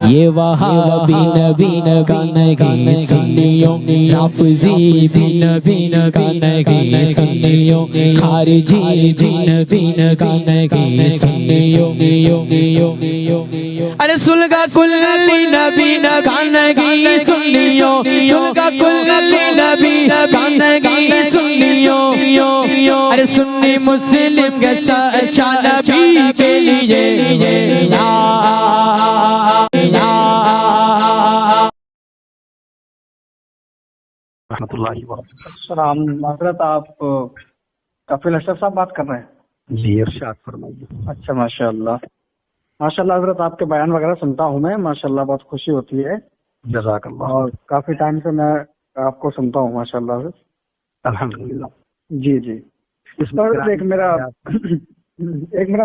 یہ وہابی نبی کا نہیں سنیوں، رافضی بھی نبی کا نہیں سنیوں، خارجی بھی نبی کا نہیں سنیوں۔ ارے سلگا کلی نبی کا نہیں سنیوں، سلگا کلی نبی کا نہیں سنیوں۔ ارے سنی مسلم کے سچا نبی کے لیے رحمۃ اللہ وبرکاتہ۔ السلام حضرت، آپ کفیل اشرف صاحب بات کر رہے ہیں؟ جی ارشاد فرمائیے۔ اچھا، ماشاء اللہ حضرت، آپ کے بیان وغیرہ سنتا ہوں میں، ماشاء اللہ بہت خوشی ہوتی ہے، جزاک اللہ۔ اور کافی ٹائم سے میں آپ کو سنتا ہوں ماشاء اللہ حضرت۔ الحمدللہ۔ جی جی، اس پر ایک میرا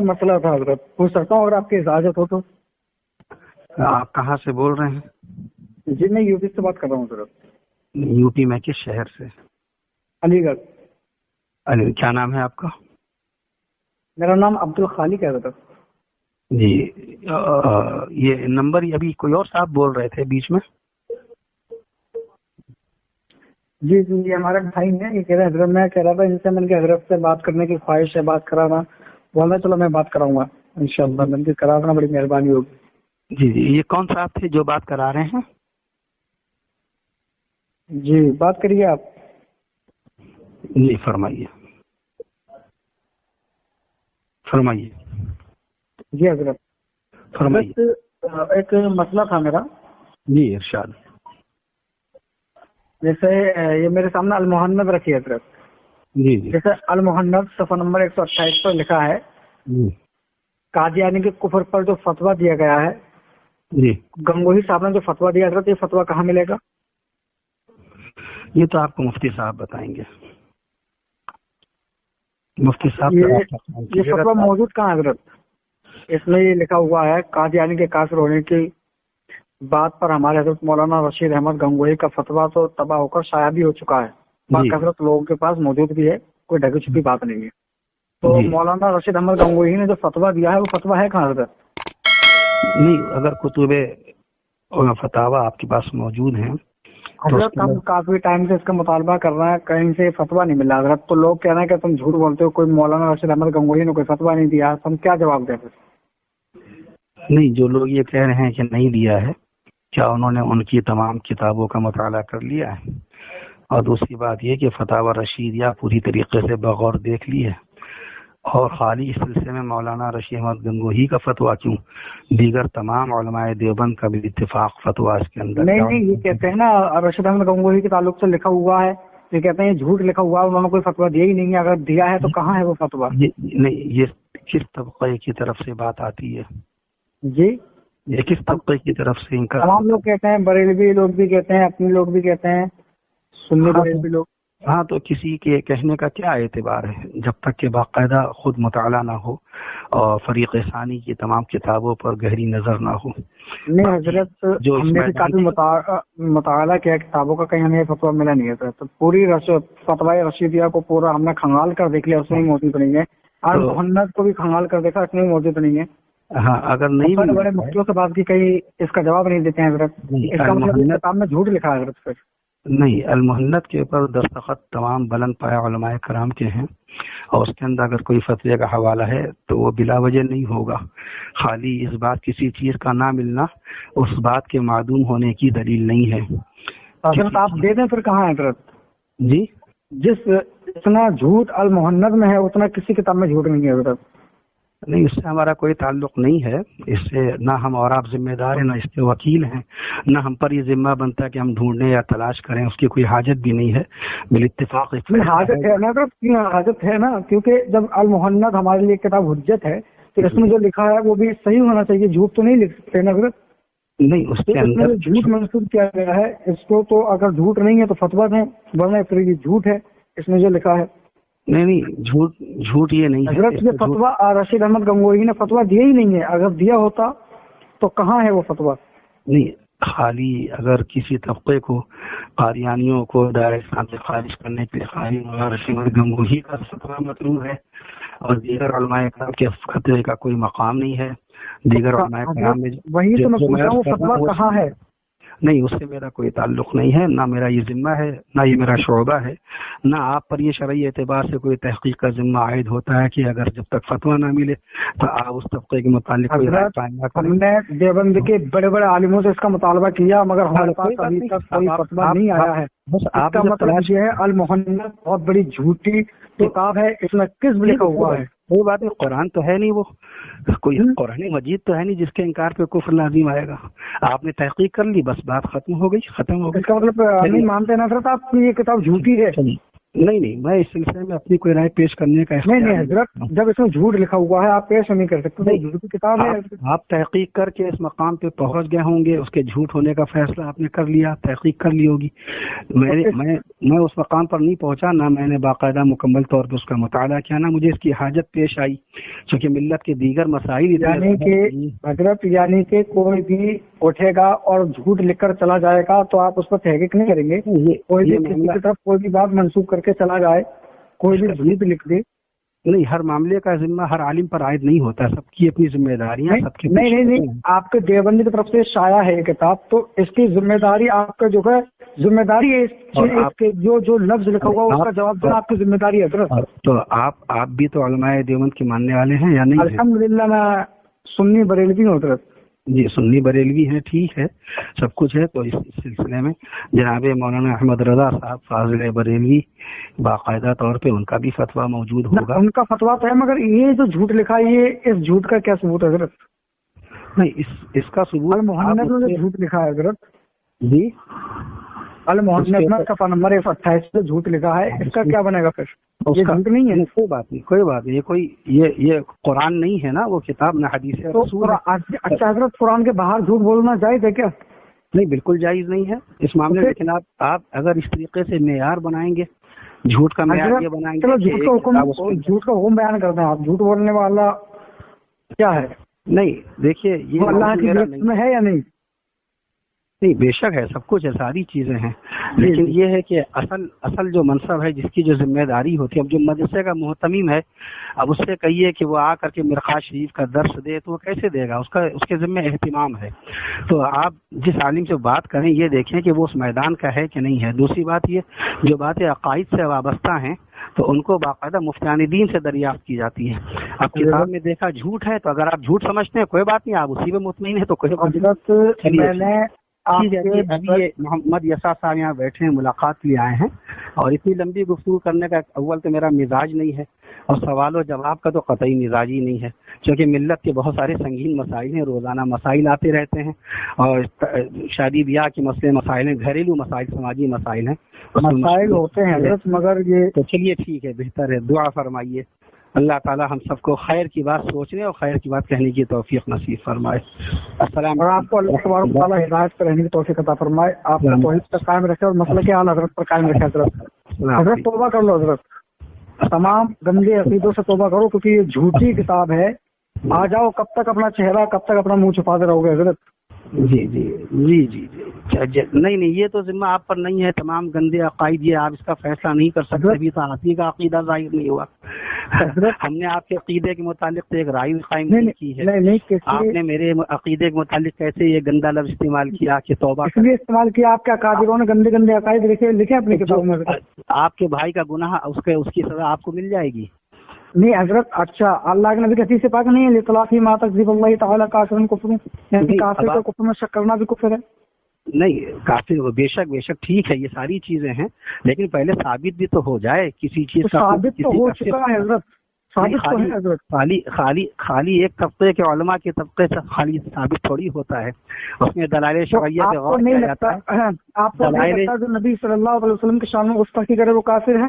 مسئلہ تھا حضرت، پوچھ سکتا ہوں اگر آپ کی اجازت ہو تو؟ آپ کہاں سے بول رہے ہیں؟ جی میں یو پی سے بات کر رہا ہوں حضرت۔ یو پی میں کس شہر سے؟ علی گڑھ۔ کیا نام ہے آپ کا؟ میرا نام عبد الخالق ہے حضرت۔ جی یہ نمبر ابھی کوئی اور صاحب بول رہے تھے بیچ میں؟ جی جی، یہ ہمارے بھائی ہیں، یہ کہہ رہے حضرت، میں کہہ رہا تھا ان سے مل کے حضرت سے بات کرنے کی خواہش ہے، بات کرانا، بولنا چلو میں بات کراؤں گا انشاءاللہ، مل کے کرا دینا، بڑی مہربانی ہوگی۔ جی جی، یہ کون صاحب تھے جو بات کرا رہے ہیں؟ جی بات کریے آپ۔ جی فرمائیے فرمائیے جی حضرت، فرمائیے۔ ایک مسئلہ تھا میرا۔ جی ارشاد۔ جیسے یہ میرے سامنے المحنت رکھی ہے حضرت، جی جی جیسے المحنت صفحہ نمبر 128 پر لکھا ہے، جی قادیانی کے کفر پر جو فتویٰ دیا گیا ہے، جی، گنگوہی صاحب نے جو فتویٰ دیا حضرت، یہ فتویٰ کہاں ملے گا؟ یہ تو آپ کو مفتی صاحب بتائیں گے۔ مفتی صاحب یہ فتویٰ موجود کہاں ہے حضرت؟ اس میں یہ لکھا ہوا ہے، قادیانی کے کافر ہونے کی بات پر ہمارے حضرت مولانا رشید احمد گنگوہی کا فتویٰ تو تباہ ہو کر شائع بھی ہو چکا ہے، باقی حضرت لوگوں کے پاس موجود بھی ہے، کوئی ڈھکی چھپی بات نہیں ہے۔ تو مولانا رشید احمد گنگوہی نے جو فتویٰ دیا ہے وہ فتویٰ ہے کہاں حضرت؟ نہیں، اگر کتب فتاوی آپ کے پاس موجود ہیں حضرت، ہم کافی ٹائم سے اس کا مطالبہ کر رہے ہیں، کہیں سے فتویٰ نہیں ملا حضرت، تو لوگ کہہ رہے ہیں کہ تم جھوٹ بولتے ہو، کوئی مولانا رشید احمد گنگوہی نے کوئی فتویٰ نہیں دیا، ہم کیا جواب دیں؟ نہیں، جو لوگ یہ کہہ رہے ہیں کہ نہیں دیا ہے، کیا انہوں نے ان کی تمام کتابوں کا مطالعہ کر لیا ہے؟ اور دوسری بات یہ کہ فتاوی رشیدیہ پوری طریقے سے بغور دیکھ لی ہے، اور خالی اس سلسلے میں مولانا رشید احمد گنگوہی کا فتویٰ کیوں، دیگر تمام علماء دیوبند کا بھی اتفاق فتویٰ اس کے اندر نہیں، یہ کہتے ہیں نا رشید احمد گنگوہی کے تعلق سے لکھا ہوا ہے، یہ کہتے ہیں جھوٹ لکھا ہوا ہے، انہوں نے کوئی فتویٰ دیا ہی نہیں ہے، اگر دیا ہے تو کہاں ہے وہ فتویٰ؟ نہیں، یہ کس طبقے کی طرف سے بات آتی ہے؟ جی، یہ کس طبقے کی طرف سے ان کا؟ تمام لوگ کہتے ہیں، بریلوی لوگ بھی کہتے ہیں، اپنے لوگ بھی کہتے ہیں، سنی بریلوی لوگ۔ ہاں، تو کسی کے کہنے کا کیا اعتبار ہے جب تک کہ باقاعدہ خود مطالعہ نہ ہو اور فریق ثانی کی تمام کتابوں پر گہری نظر نہ ہو۔ نہیں حضرت، ہم نے بھی کافی مطالعہ کیا کتابوں کا، کہیں ہمیں فتویٰ ملا نہیں ہے، تو پوری فتویٰ رشیدیہ کو پورا ہم نے کھنگال کر دیکھ لیا، اس میں موجود نہیں ہے، اور محنت کو بھی کھنگال کر دیکھا، اس میں موجود نہیں ہے۔ ہاں، اگر نہیں بڑے بڑے مفتیوں سے بات کی، کہیں اس کا جواب نہیں دیتے ہیں حضرت، اس کا مطلب کتاب میں جھوٹ لکھا ہے حضرت۔ پھر نہیں، المحنت کے اوپر دستخط تمام بلند پایہ علماء کرام کے ہیں، اور اس کے اندر اگر کوئی فتوی کا حوالہ ہے تو وہ بلا وجہ نہیں ہوگا، خالی اس بات کسی چیز کا نہ ملنا اس بات کے معدوم ہونے کی دلیل نہیں ہے۔ حضرت آپ دے دیں پھر کہاں ہے حضرت؟ جی، جس اتنا جھوٹ المحنت میں ہے اتنا کسی کتاب میں جھوٹ نہیں ہے حضرت۔ نہیں، اس سے ہمارا کوئی تعلق نہیں ہے، اس سے نہ ہم اور آپ ذمہ دار ہیں، نہ اس کے وکیل ہیں، نہ ہم پر یہ ذمہ بنتا ہے کہ ہم ڈھونڈنے یا تلاش کریں، اس کی کوئی حاجت بھی نہیں ہے، بالاتفاق حاجت ہے نا حضرت، حاجت ہے نا، کیونکہ جب المحنت ہمارے لیے کتاب حجت ہے تو اس میں جو لکھا ہے وہ بھی صحیح ہونا چاہیے، جھوٹ تو نہیں لکھ سکتے نا حضرت۔ نہیں، اس کے اندر جھوٹ منسوخ کیا گیا ہے اس کو، تو اگر جھوٹ نہیں ہے تو فتویٰ دیں، ورنہ پھر یہ جھوٹ ہے اس میں جو لکھا ہے۔ نہیں، جھوٹ یہ نہیں ہے حضرت، یہ فتویٰ رشید احمد گنگوہی نے فتویٰ دیا ہی نہیں ہے، اگر دیا ہوتا تو کہاں ہے وہ فتویٰ؟ نہیں، خالی اگر کسی طبقے کو قادیانیوں کو دائرہ اسلام سے خارج کرنے کے لیے قاری مولانا رشید احمد گنگوہی کا فتویٰ مطلوب ہے، اور دیگر علماء کرام کے فتوے کا کوئی مقام نہیں ہے. دیگر علماء کرام میں وہی تو میں پوچھ رہا ہوں، فتویٰ کہاں ہے؟ نہیں، اس سے میرا کوئی تعلق نہیں ہے، نہ میرا یہ ذمہ ہے، نہ یہ میرا شعبہ ہے، نہ آپ پر یہ شرعی اعتبار سے کوئی تحقیق کا ذمہ عائد ہوتا ہے کہ اگر جب تک فتویٰ نہ ملے تو آپ اس طبقے کے متعلق کوئی رائے قائم نہ کریں. ہم نے دیوبند کے بڑے بڑے عالموں سے اس کا مطالبہ کیا مگر ہمارے پاس ابھی تک کوئی فتویٰ نہیں آیا ہے. بس آپ کا مطلب یہ ہے المحنت بہت بڑی جھوٹی کتاب ہے، اس میں کذب لکھا ہوا ہے. کوئی بات نہیں، قرآن تو ہے نہیں، وہ کوئی قرآن مجید تو ہے نہیں جس کے انکار پہ کفر لازم آئے گا. آپ نے تحقیق کر لی، بس بات ختم ہو گئی. اس کا مطلب نہیں مانتے نا حضرت آپ کی یہ کتاب جھوٹی ہے؟ نہیں، میں اس سلسلے میں اپنی کوئی رائے پیش کرنے کا نہیں حضرت، جب اس میں جھوٹ لکھا ہوا ہے آپ پیش نہیں کر سکتے. جھوٹی کتاب ہے. آپ تحقیق کر کے اس مقام پہ پہنچ گئے ہوں گے، اس کے جھوٹ ہونے کا فیصلہ آپ نے کر لیا، تحقیق کر لی ہوگی. میں اس مقام پر نہیں پہنچا، نہ میں نے باقاعدہ مکمل طور پہ اس کا مطالعہ کیا، نہ مجھے اس کی حاجت پیش آئی، چونکہ ملت کے دیگر مسائل یعنی کہ حضرت یعنی کہ کوئی بھی اٹھے گا اور جھوٹ لکھ کر چلا جائے گا تو آپ اس پر تحقیق نہیں کریں گے. کوئی بھی کسی کی طرف کوئی بھی بات منسوخ کر کے چلا جائے، کوئی بھی جھوٹ لکھ دے. نہیں، ہر معاملے کا ذمہ ہر عالم پر عائد نہیں ہوتا، سب کی اپنی ذمہ داریاں سب کی. نہیں، آپ کے دیوبند کی طرف سے شائع ہے یہ کتاب، تو اس کی ذمہ داری آپ کا جو ہے ذمہ داری ہے، اس کے جو لفظ لکھا ہوا اس کا جواب دینا آپ کی ذمہ داری ہے حضرت. تو آپ بھی تو علماء دیوبند کے ماننے والے ہیں یا نہیں؟ الحمدللہ میں سنی بریلوی ہوں حضرت. جی، سنی بریلوی ہیں، ٹھیک ہے، سب کچھ ہے. تو اس سلسلے میں جناب مولانا احمد رضا صاحب فاضل بریلوی باقاعدہ طور پہ ان کا بھی فتویٰ موجود ہوگا. ان کا فتویٰ تو ہے، مگر یہ جو جھوٹ لکھا ہے یہ اس جھوٹ کا کیا ثبوت ہے حضرت؟ نہیں، اس کا ثبوت المحنت میں جو جھوٹ لکھا ہے حضرت، جی المحنت میں صفحہ نمبر 128 سے جھوٹ لکھا ہے، اس کا کیا بنے گا پھر؟ یہ جھوٹ نہیں ہے. کوئی بات نہیں، یہ قرآن نہیں ہے نا وہ کتاب، نہ حدیث ہے. اچھا حضرت، قرآن کے باہر جھوٹ بولنا جائز ہے کیا؟ نہیں، بالکل جائز نہیں ہے اس معاملے میں. لیکن آپ اگر اس طریقے سے معیار بنائیں گے، جھوٹ کا معیار یہ بنائیں گے، جھوٹ کا حکم بیان کرتے ہیں آپ، جھوٹ بولنے والا کیا ہے؟ نہیں دیکھیے، یہ اللہ کی ذات میں ہے یا نہیں؟ نہیں، بے شک ہے، سب کچھ ہے، ساری چیزیں ہیں. لیکن یہ ہے کہ اصل جو منصب ہے، جس کی جو ذمہ داری ہوتی ہے، اب جو مدرسے کا محتمیم ہے، اب اس سے کہیے کہ وہ آ کر کے مرقات شریف کا درس دے تو وہ کیسے دے گا؟ اس کے ذمہ اہتمام ہے. تو آپ جس عالم سے بات کریں یہ دیکھیں کہ وہ اس میدان کا ہے کہ نہیں ہے. دوسری بات یہ، جو باتیں عقائد سے وابستہ ہیں تو ان کو باقاعدہ مفتیان دین سے دریافت کی جاتی ہے. اب کتاب میں دیکھا جھوٹ ہے، تو اگر آپ جھوٹ سمجھتے ہیں کوئی بات نہیں، آپ اسی پہ مطمئن ہیں تو کوئی بات نہیں. ٹھیک ہے. ابھی محمد یسا صاحب یہاں بیٹھے ہیں، ملاقات کے لیے آئے ہیں، اور اتنی لمبی گفتگو کرنے کا اول تو میرا مزاج نہیں ہے، اور سوال و جواب کا تو قطعی مزاج ہی نہیں ہے، کیونکہ ملت کے بہت سارے سنگین مسائل ہیں، روزانہ مسائل آتے رہتے ہیں، اور شادی بیاہ کے مسئلے مسائل ہیں، گھریلو مسائل، سماجی مسائل ہیں، مسائل ہوتے ہیں حضرت. مگر یہ تو چلیے ٹھیک ہے، بہتر ہے، دعا فرمائیے. اللہ تعالی ہم سب کو خیر کی بات سوچنے اور خیر کی بات کہنے کی توفیق نصیب فرمائے. السلام. اور آپ کو اللہ تبارک و تعالی ہدایت پر رہنے کی توفیق عطا فرمائے، آپ کو توحید پر قائم رکھے اور مسئلے کے اعلیٰ حضرت پر قائم رکھے. حضرت توبہ کر لو حضرت، تمام گندے عقیدوں سے توبہ کرو، کیونکہ یہ جھوٹی کتاب ہے. آ جاؤ، کب تک اپنا چہرہ، کب تک اپنا منہ چھپاتے رہو گے حضرت؟ جی جی جی جی جی نہیں، یہ تو ذمہ آپ پر نہیں ہے. تمام گندے عقائد یہ آپ اس کا فیصلہ نہیں کر سکتے، ابھی تو آپ ہی کا عقیدہ ظاہر نہیں ہوا. ہم نے آپ کے عقیدے کے متعلق ایک رائے قائم نہیں کی ہے. آپ نے میرے عقیدے کے متعلق کیسے یہ گندا لفظ استعمال کیا کہ توبہ اس لیے استعمال کیا؟ آپ کے قادروں نے گندے گندے عقائد لکھے اپنی کتابوں میں. آپ کے بھائی کا گناہ، اس کی سزا آپ کو مل جائے گی. نہیں حضرت، اچھا اللہ کے نبی کی حدیث سے پاک نہیں ہے لطلاقی ما تکذب اللہ تعالی کافرن کفر، یعنی کافر کو کفر میں شک کرنا بھی کفر ہے؟ نہیں، کافر بے شک ٹھیک ہے، یہ ساری چیزیں ہیں، لیکن پہلے ثابت بھی تو ہو جائے کسی چیز کا. ثابت تو ہو چکا ہے حضرت، ثابت تو ہے حضرت. خالی ایک طبقے کے علماء کے طبقے سے خالی ثابت تھوڑی ہوتا ہے، اس میں دلائل شرعیہ پہ غور کیا جاتا ہے. آپ کو نہیں لگتا جو نبی صلی اللہ علیہ وسلم کے شان میں گستاخی کرے وہ کافر ہے؟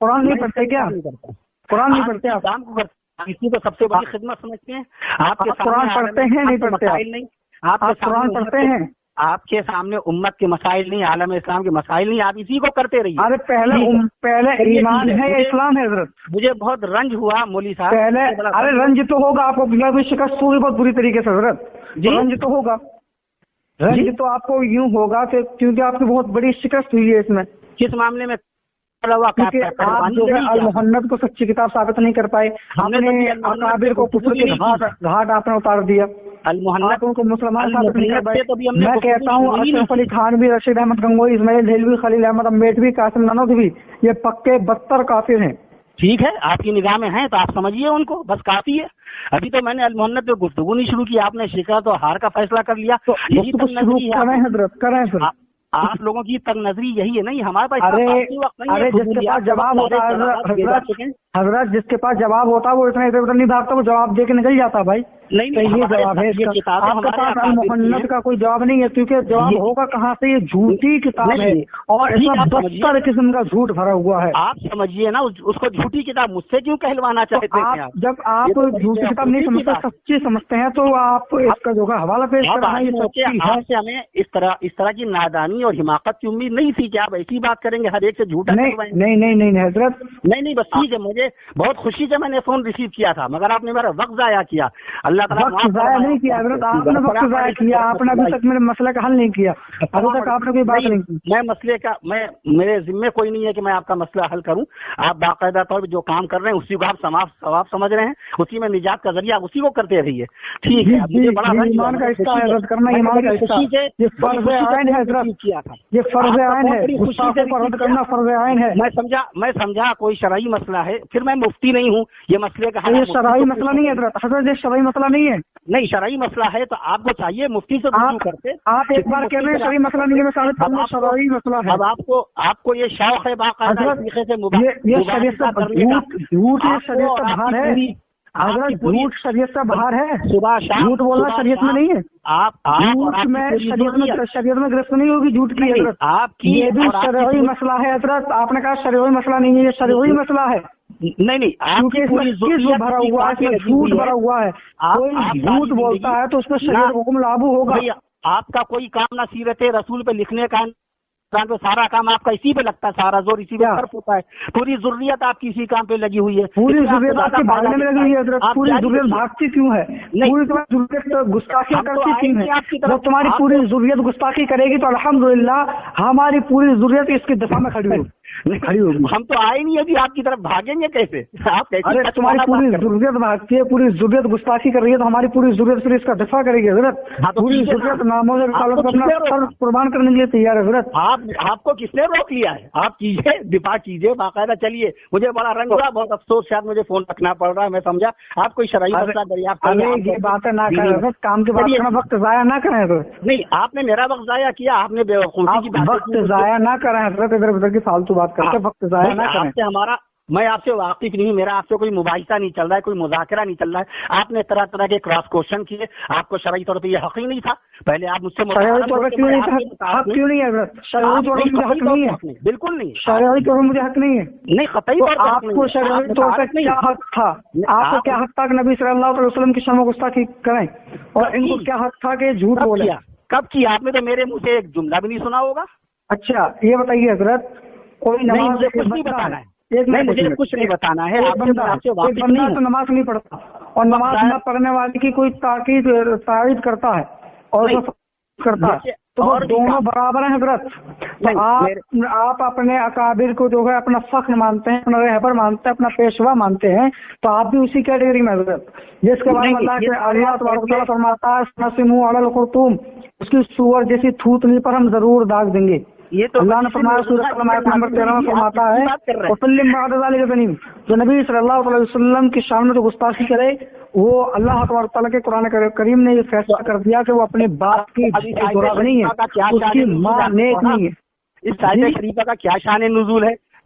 قرآن نہیں پڑھتے کیا؟ قرآن نہیں پڑھتے آپ؟ کام کو کرتے اسی کو سب سے بڑی خدمت سمجھتے ہیں آپ کے قرآن پڑھتے ہیں نہیں پڑھتے؟ مسائل نہیں آپ قرآن پڑھتے ہیں؟ آپ کے سامنے امت کے مسائل نہیں، عالم اسلام کے مسائل نہیں، آپ اسی کو کرتے رہیے. ارے پہلے ایمان ہے یا اسلام ہے حضرت؟ مجھے بہت رنج ہوا مولوی صاحب پہلے. ارے رنج تو ہوگا آپ کو، شکست ہوگی بہت بری طریقے سے حضرت. رنج تو ہوگا، رنج تو آپ کو یوں ہوگا کہ کیونکہ آپ کی بہت بڑی شکست ہوئی ہے اس میں. کس معاملے میں؟ کیونکہ آپ جو ہے المحنت کو سچی کتاب ثابت نہیں کر پائے، آپ نے اکابر کو کفر کے گھاٹ آپ نے اتار دیا، المحنت ان کو مسلمان ثابت نہیں کر پائے. میں کہتا ہوں اشرف علی خان بھی، رشید احمد گنگوئی، اسماعیل دہلوی، خلیل احمد امبیڈوی، قاسم نانوتوی، یہ پکے بدتر کافر ہیں. ٹھیک ہے، آپ کی نگاہ میں ہیں تو آپ سمجھیے ان کو، بس کافی ہے. ابھی تو میں نے المحنت پہ گفتگو نہیں شروع کی، آپ نے شکست اور ہار کا فیصلہ کر لیا. تو کریں حضرت، کریں پھر. آپ لوگوں کی تنگ نظری یہی ہے. نہیں ہمارے پاس ارے جس کے پاس جواب ہوتا ہے حضرت، جس کے پاس جواب ہوتا ہے وہ اتنا ادھر ادھر نہیں بھاگتا، وہ جواب دے کے نکل جاتا بھائی. نہیں یہ جواب ہے اس کا. آپ کے پاس المحنت کا کوئی جواب نہیں ہے، کیونکہ جواب ہوگا کہاں سے؟ یہ جھوٹی کتاب ہے اور اس میں بدتر قسم کا جھوٹ بھرا ہوا ہے. آپ سمجھیے نا اس کو جھوٹی کتاب مجھ سے کیوں کہلوانا چاہتے ہیں؟ جب آپ جھوٹی کتاب نہیں سمجھتے، سچی سمجھتے ہیں، تو آپ اس کا جو ہے حوالہ پیش کر رہے ہیں. آپ سے ہمیں اس طرح کی نادانی اور حماقت کی امید نہیں تھی کہ آپ ایسی بات کریں گے، ہر ایک سے جھوٹا. نہیں حضرت، نہیں بس ٹھیک ہے. مجھے بہت خوشی سے میں نے فون ریسیو کیا تھا، مگر آپ نے میرا وقت ضائع کیا. اللہ تعالیٰ وقت ضائع نہیں کیا حضرت، آپ نے وقت ضائع کیا. آپ نے ابھی تک میرے مسئلے کا حل نہیں کیا، ابھی تک آپ نے کوئی بات نہیں کی. میں مسئلے کا میرے ذمے کوئی نہیں ہے کہ میں آپ کا مسئلہ حل کروں. آپ باقاعدہ طور پہ جو کام کر رہے ہیں اسی کو آپ ثواب سمجھ رہے ہیں، اسی میں نجات کا ذریعہ اسی کو کرتے رہیے. ٹھیک ہے، مجھے بڑا ایمان کا حصہ ہے کرنا، ایمان کا حصہ. یہ فرض عین ہے حضرت، یہ فرض عین ہے، رد کرنا فرض عین ہے. میں سمجھا کوئی شرعی مسئلہ ہے، پھر میں مفتی نہیں ہوں. یہ مسئلے کا یہ شرعی مسئلہ نہیں ہے حضرت، یہ شرعی مسئلہ نہیں ہے. نہیں شرعی مسئلہ ہے تو آپ کو چاہیے مفتی سے رجوع کرتے. آپ ایک بار کہہ رہے ہیں شرعی مسئلہ نہیں ہے، شرعی مسئلہ ہے. اب آپ کو یہ شوق ہے باقاعدہ طریقے سے یہ شریعت سے جھوٹ، یہ شریعت سے باہر ہے حضرت. جھوٹ شریعت سے باہر ہے، جھوٹ بولنا شریعت میں نہیں ہے. شریعت میں گرفت نہیں ہوگی جھوٹ کی حضرت. یہ بھی شرعی مسئلہ ہے حضرت. آپ نے کہا شرعی مسئلہ نہیں ہے، یہ شرعی مسئلہ ہے. نہیں کیونکہ اس میں بھرا ہوا ہے، جھوٹ بھرا ہوا ہے. کوئی جھوٹ بولتا ہے تو اس میں شریعت حکم لاگو ہوگا. آپ کا کوئی کام نہ سیرت رسول پہ لکھنے کا، پہ سارا کام آپ کا اسی پہ لگتا ہے، سارا زور اسی پہ صرف ہوتا ہے. پوری ضروریت آپ کی اسی کام پہ لگی ہوئی ہے. پوری ضروریت آپ کے بھاگنے میں لگی ہوئی ہے حضرت. پوری ضروریت بھاگتی کیوں ہے؟ پوری ضروریت گستاخی کرتی کیوں ہے؟ جب تمہاری پوری ضروریت گستاخی کرے گی تو الحمدللہ ہماری پوری ضروریت اس کی دفاع میں کھڑی ہوگی. ہم تو آئے نہیں ابھی، آپ کی طرف بھاگیں گے کیسے؟ آپ ارے تمہاری پوری ضروریت بھاگتی ہے، پوری ضروریت گستاخی کر رہی ہے، تو ہماری پوری ضروریت پھر اس کا دفاع کرے گی حضرت. پوری ضروریت ناموں سے اپنا سر قربان کرنے کے لیے تیار ہے حضرت. آپ کو کس نے روک لیا ہے؟ آپ کیجیے، دفاع کیجیے باقاعدہ. چلیے، مجھے بڑا رنج ہوا، بہت افسوس، شاید مجھے فون رکھنا پڑ رہا ہے. میں سمجھا آپ کوئی شرعی مسئلہ دریافت کریں. یہ باتیں نہ کریں حضرت، کام کے بعد وقت ضائع نہ کریں حضرت. نہیں، آپ نے میرا وقت ضائع کیا، آپ نے بیوقوفی کی بات. وقت ضائع نہ کریں حضرت، ادھر ادھر کی فالتو بات کر کے وقت ضائع نہ کریں. میں آپ سے واقف نہیں، میرا آپ سے کوئی مباحثہ نہیں چل رہا ہے، کوئی مذاکرہ نہیں چل رہا ہے. آپ نے طرح طرح کے کراس کوشچن کیے، آپ کو شرعی طور پہ یہ حق ہی نہیں تھا. پہلے آپ مجھ سے شرعی طور پہ کیوں نہیں ہے حضرت؟ شرعی طور پر مجھے حق نہیں ہے، بالکل نہیں. شرعی طور پر مجھے حق نہیں ہے. نہیں، قطعی طور پر آپ کو شرعی طور پر کیا حق تھا؟ آپ کو کیا حق تھا کہ نبی صلی اللہ علیہ وسلم کی شرم و گستاخی کریں؟ اور ان کو کیا حق تھا کہ جھوٹ بولیں؟ کب کیا؟ آپ نے تو میرے منہ سے ایک جملہ بھی نہیں سنا ہوگا. اچھا یہ بتائیے حضرت، کوئی نماز نہیں بتانا ہے، مجھے کچھ نہیں بتانا ہے. ایک بندہ تو نماز نہیں پڑھتا اور نماز نہ پڑھنے والے کی کوئی تائید کرتا ہے اور کرتا ہے، تو وہ دونوں برابر ہیں حضرت. آپ اپنے اکابر کو جو ہے اپنا فخر مانتے ہیں، اپنا رہبر مانتے ہیں، اپنا پیشوا مانتے ہیں، تو آپ بھی اسی کیٹیگری میں حضرت. جس کے بعد اللہ تبارک تعالیٰ فرماتا ہے نسموا علی الخرطوم، اس کی سور جیسی تھوتنی پر ہم ضرور داغ دیں گے. یہ تو اللہ نے فرمایا سورہ قلم آیت نمبر 13 میں فرماتا ہے وسلم بعد ذلک ذنیم، جو نبی صلی اللہ علیہ وسلم کی شان میں جو گستاخی کرے وہ اللہ تبارک تعالیٰ کے قرآن کریم نے یہ فیصلہ کر دیا کہ وہ اپنے باپ کی دورہ نہیں ہے، اس کی ماں نیک نہیں ہے. اس آیت شریفہ کا کیا شان نزول ہے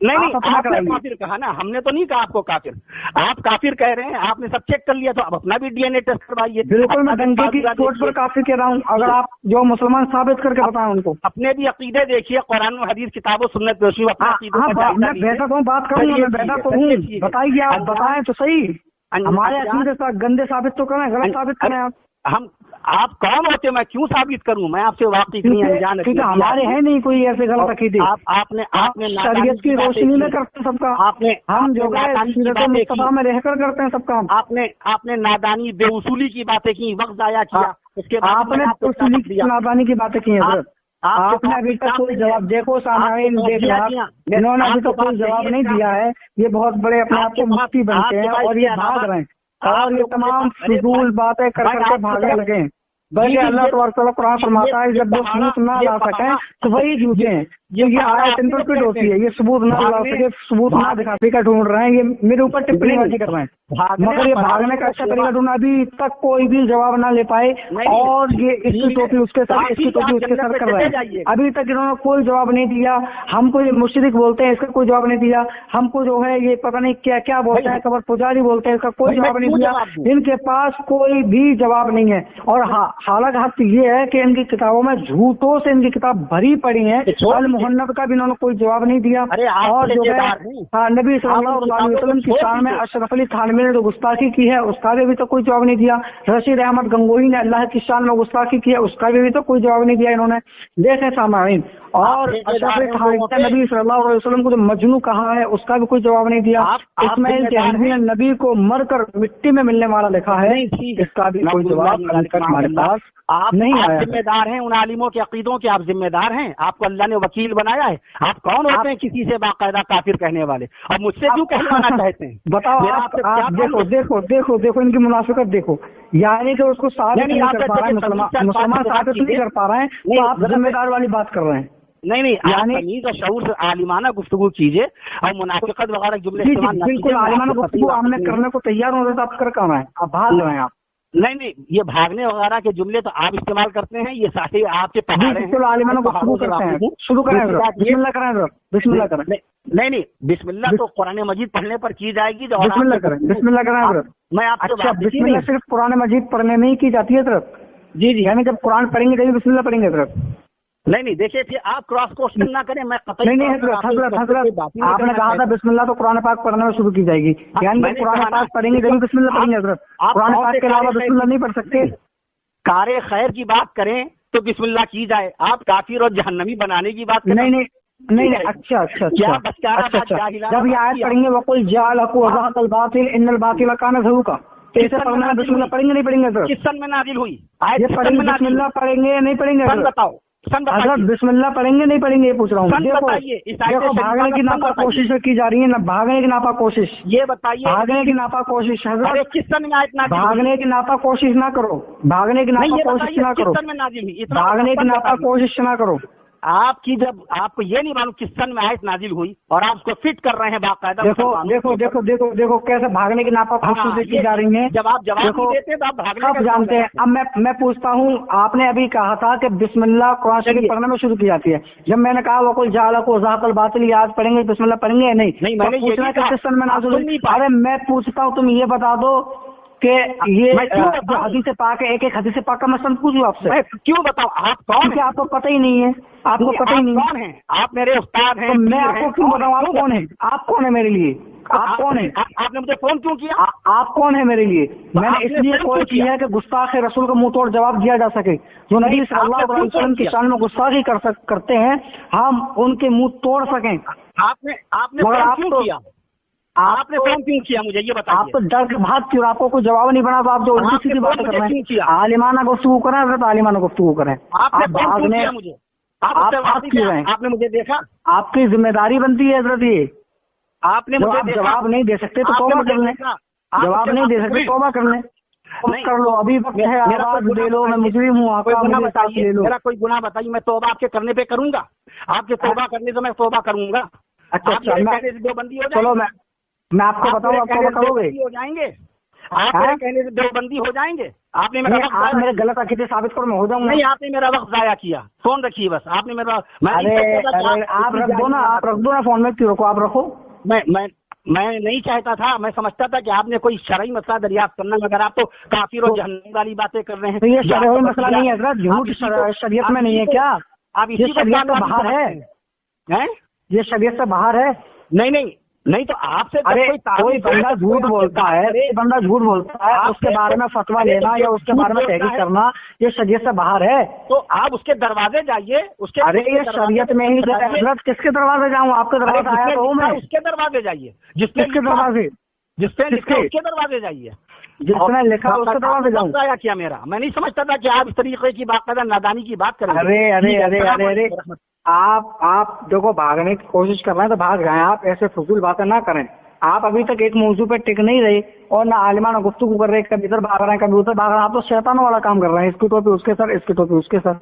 نہیں آپ اپنا آپ نے کرائیے۔ کافر کہا نا، ہم نے تو نہیں کہا آپ کو کافر، آپ کافر کہہ رہے ہیں، آپ نے سب چیک کر لیا تو اب اپنا بھی ڈی این اے ٹیسٹ کروائیے۔ بالکل میں دنگے کی چوٹ پر کافر کہہ رہا ہوں، اگر آپ جو مسلمان ثابت کر کے بتائیں ان کو۔ اپنے بھی عقیدے دیکھیے، قرآن و حدیث کتاب و سنت روشنی میں اپنے عقیدوں کا جائزہ میں لیجیے۔ بیٹھا تو ہوں، بات کروں گا، میں بیٹھا تو ہوں، بتائیے آپ بتائیں تو صحیح، ہمارے عقیدے سے گندے ثابت تو کریں، غلط ثابت کریں آپ۔ آپ کون ہوتے، میں کیوں ثابت کروں؟ میں آپ سے واقف نہیں انجان۔ ٹھیک ہے، ہمارے ہیں نہیں کوئی ایسے غلط عقیدے، آپ نے شریعت کی روشنی میں کرتے ہیں سب کا، ہم جو ہے سیرت مصطفیٰ میں رہ کر کرتے ہیں سب کام۔ آپ نے نادانی بے اصولی کی باتیں کی، وقت ضائع کیا، اس کے بعد آپ نے اصولی کی نادانی کی باتیں کی ہیں حضرت، آپ نے ابھی تک کوئی جواب، دیکھو سامعین دیکھ رہا، انہوں نے ابھی تک کوئی جواب نہیں دیا ہے، یہ بہت بڑے اپنے آپ کو مفتی بنتے ہیں اور یہ بھاگ رہے ہیں، اور یہ تمام فضول باتیں کر کر کے بھاگنے لگے ہیں، بلکہ اللہ تبارک و تعالیٰ قرآن فرماتا ہے جب وہ ثبوت نہ لا سکیں تو وہی جھوٹے ہیں، یہ آیت انٹرپریٹ ہوتی ہے، یہ ثبوت نہ لا سکے، ثبوت نہ دکھاتے کا ڈھونڈ رہے ہیں، یہ میرے اوپر ٹپنی بازی کر رہے ہیں، مگر یہ بھاگنے کا اچھا طریقہ ڈھونڈا، ابھی تک کوئی بھی جواب نہ لے پائے، اور یہ اس کی ٹوپی اس کے ساتھ، اس کی ٹوپی اس کے ساتھ کر رہے ہیں، ابھی تک انہوں نے کوئی جواب نہیں دیا، ہم کو یہ مشرک بولتے ہیں اس کا کوئی جواب نہیں دیا، ہم کو جو ہے یہ پتہ نہیں کیا کیا بولتے ہیں، قبر پجاری بولتے ہیں، اس کا کوئی جواب نہیں دیا، ان کے پاس کوئی بھی جواب نہیں ہے، اور حالانکہ حق یہ ہے کہ ان کی کتابوں میں جھوٹوں سے ان کی کتاب بھری پڑی ہے، المحنب کا بھی انہوں نے کوئی جواب نہیں دیا، اور جو ہے نبی صلی اللہ علیہ وسلم کی شان میں اشرف علی تھانوی نے جو گستاخی کی ہے اس کا بھی ابھی تک کوئی جواب نہیں دیا، رشید احمد گنگوہی نے اللہ کی شان میں گستاخی کی ہے اس کا بھی ابھی تک کوئی جواب نہیں دیا انہوں نے، دیکھیں سامعین، اور اشرف علی تھانوی نے نبی صلی اللہ علیہ وسلم کو جو مجنون کہا ہے اس کا بھی کوئی جواب نہیں دیا، اسماعیل جہنمی نے نبی کو مر کر مٹی میں ملنے والا لکھا ہے، اس کا بھی کوئی جواب ہمارے پاس نہیں آیا۔ ذمہ دار ہیں ان عالموں کے عقیدوں کے، آپ ذمہ دار ہیں، آپ کو اللہ نے وکیل بنایا ہے، آپ کون ہوتے ہیں کسی سے باقاعدہ کافر کہنے والے، اور مجھ سے کیوں کہلوانا چاہتے ہیں؟ بتاؤ آپ، دیکھو ان کی منافقت دیکھو، یعنی کہ اس کو ثابت نہیں کر پا رہے ہیں، مسلمان ثابت نہیں کر پا رہے ہیں تو آپ ذمہ دار والی بات کر رہے ہیں۔ نہیں یعنی تمیز اور شعور سے عالمانہ گفتگو کیجیے، اور منافقت وغیرہ جملے استعمال نہ کیجیے۔ بالکل عالمانہ گفتگو ہم نے کرنے کو تیار ہو رہے، آپ کر کہاں ہیں، آپ بھاگ رہے ہیں آپ۔ نہیں یہ بھاگنے وغیرہ کے جملے تو آپ استعمال کرتے ہیں، یہ سارے آپ کے پہاڑ ہیں، عالمانہ گفتگو کرتے ہیں، شروع کریں، بسم اللہ کریں، بسم اللہ کریں۔ نہیں بسم اللہ تو قرآن مجید پڑھنے پر کی جائے گی، بسم اللہ کریں، بسم اللہ کریں حضرت۔ میں آپ اچھا، بسم اللہ صرف قرآن مجید پڑھنے میں ہی کی جاتی ہے حضرت؟ جی یعنی جب قرآن پڑھیں گے تبھی بسم اللہ پڑھیں گے حضرت؟ نہیں دیکھیے پھر آپ کراس کوشچن نہ کریں، میں نہیں حضرت آپ نے کہا تھا بسم اللہ تو قرآن پاک پڑھنے میں شروع کی جائے گی، یعنی قرآن پاک پڑھیں گے تبھی بسم اللہ پڑھیں گے حضرت؟ قرآن پاک کے علاوہ بسم اللہ نہیں پڑھ سکتے؟ کار خیر کی بات کریں تو بسم اللہ کی جائے، آپ کافر اور جہنمی بنانے کی بات کریں؟ نہیں اچھا جب یہ آیت پڑھیں گے وَقُلْ جَعَلَكُ وَزَهَقَ الْبَاطِلُ إِنَّ الْبَاطِلَ كَانَ زَهُوقًا، ایسے پڑھنا ہے بسم اللہ پڑھیں گے نہیں پڑھیں گے حضرت؟ کس سن میں نازل ہوئی یہ پڑھیں گے بسم اللہ پڑھیں گے نہیں پڑھیں گے حضرت؟ بتاؤ حضرت بسم اللہ پڑھیں گے نہیں پڑھیں گے، یہ پوچھ رہا ہوں۔ دیکھو بھاگنے کی ناپاک کوشش کی جا رہی ہے، نہ بھاگنے کی ناپاک کوشش، یہ بتائیے بھاگنے کی ناپاک کوشش حضرت، کس سن میں آیت نازل ہوئی؟ بھاگنے کی ناپاک کوشش نہ کرو، بھاگنے کی ناپاک کوشش نہ کرو، بھاگنے کی ناپاک کوشش نہ کرو۔ آپ کی جب آپ کو یہ نہیں معلوم کس سن میں آیت نازل ہوئی اور آپ اس کو فٹ کر رہے ہیں باقاعدہ، دیکھو کیسے بھاگنے کی ناپاک کوشش کی جا رہی ہیں۔ جب آپ جواب نہیں دیتے تو آپ بھاگنے سب جانتے ہیں۔ اب میں پوچھتا ہوں، آپ نے ابھی کہا تھا کہ بسم اللہ قرآن شریف پڑھنے میں شروع کی جاتی ہے، جب میں نے کہا وَقُلْ جَعَلَكُ وَزَهَقَ الْبَاطِلُ یاد پڑھیں گے بسم اللہ پڑھیں گے یا نہیں؟ میں پوچھنا کہ کس سن میں نازل ہوئی؟ ارے میں پوچھتا ہوں، تم یہ بتا دو کہ یہ حدیث پاک ہے، ایک حدیث پاک کا میں سن پوچھوں آپ سے، کیوں بتاؤ آپ کون ہیں؟ آپ کو پتہ ہی نہیں ہے، آپ کو پتہ ہی نہیں کون ہے، آپ میرے استاد ہیں، میں آپ کو کیوں بتاؤں آپ کون ہیں؟ آپ کون ہے میرے لیے؟ آپ کون ہیں؟ آپ نے مجھے فون کیوں کیا؟ آپ کون ہے میرے لیے؟ میں نے اس لیے کال کیا ہے کہ گستاخ رسول کا منہ توڑ جواب دیا جا سکے، جو نبی صلی اللہ علیہ وسلم کی شان میں گستاخی کرتے ہیں ہم ان کے منہ توڑ سکیں۔ آپ نے فون کیوں کیا؟ آپ نے فون کیوں کیا مجھے یہ بتائیے؟ آپ تو ڈر کے بھاگ کیوں؟ آپ کو کوئی جواب نہیں بنا تو آپ جو الٹی سیدھی بات کر رہے ہیں، عالمانہ گفتگو کریں حضرت، عالمانہ گفتگو کریں۔ آپ بھاگنے مجھے آپ کیوں رہے ہیں؟ آپ نے مجھے دیکھا، آپ کی ذمہ داری بنتی ہے حضرت، یہ آپ نے مجھے جواب نہیں دے سکتے تو توبہ کر لیں، جواب نہیں دے سکتے توبہ کر لیں، کر لو، ابھی وقت ہے، آواز دے لو، میں مجرم ہوں، آقا مجھے ساتھ لے لو۔ میرا کوئی گناہ بتائیے، میں توبہ آپ کے کرنے پہ کروں گا، آپ کے توبہ کرنے سے میں توبہ کروں گا۔ اچھا دو بندی ہو چلو میں آپ کو بتاؤں، آپ توبہ کرو گے؟ ہو جائیں گے، آپ میرے کہنے سے دیوبندی ہو جائیں گے؟ آپ نے میرا وقت آپ میرے غلط عقیدے ثابت کرو، میں ہو جاؤں گا؟ نہیں، آپ نے میرا وقت ضائع کیا، فون رکھیے بس، آپ نے میرا آپ رکھ دو نا، آپ رکھ دو نا فون میں، کیوں رکھو، آپ رکھو۔ میں نہیں چاہتا تھا، میں سمجھتا تھا کہ آپ نے کوئی شرعی مسئلہ دریافت کرنا، مگر آپ تو کافر و جہنم والی باتیں کر رہے ہیں۔ تو یہ شرعی مسئلہ نہیں ہے حضرت، جھوٹ شریعت میں نہیں ہے کیا؟ آپ یہ شریعت سے باہر ہے، یہ شریعت سے باہر ہے۔ نہیں تو آپ سے کوئی بندہ جھوٹ بولتا ہے، بندہ جھوٹ بولتا ہے، اس کے بارے میں فتویٰ لینا یا اس کے بارے میں تحقیق کرنا یہ شریعت سے باہر ہے۔ تو آپ اس کے دروازے جائیے، اس کے یہ شریعت میں ہی ہے حضرت، کس کے دروازے جاؤں؟ آپ کے دروازے آیا تو میں، اس کے دروازے جائیے، جس کے دروازے، جس پہ لکھا اس کے دروازے جائیے، جس میں لکھا اس کے دروازے جاؤں؟ ضائع کیا میرا، میں نہیں سمجھتا تھا کہ آپ اس طریقے کی باقاعدہ نادانی کی بات کریں۔ ارے آپ دیکھو بھاگنے کی کوشش کر رہے ہیں تو بھاگ جائیں، آپ ایسے فضول باتیں نہ کریں۔ آپ ابھی تک ایک موضوع پہ ٹک نہیں رہے اور نہ عالمانہ گفتگو کر رہے، کبھی ادھر بھاگ رہے ہیں کبھی ادھر بھاگ رہے ہیں، آپ تو شیطانوں والا کام کر رہے ہیں، اس کی ٹوپی اس کے سر، اس کی ٹوپی اس کے سر۔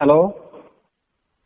ہلو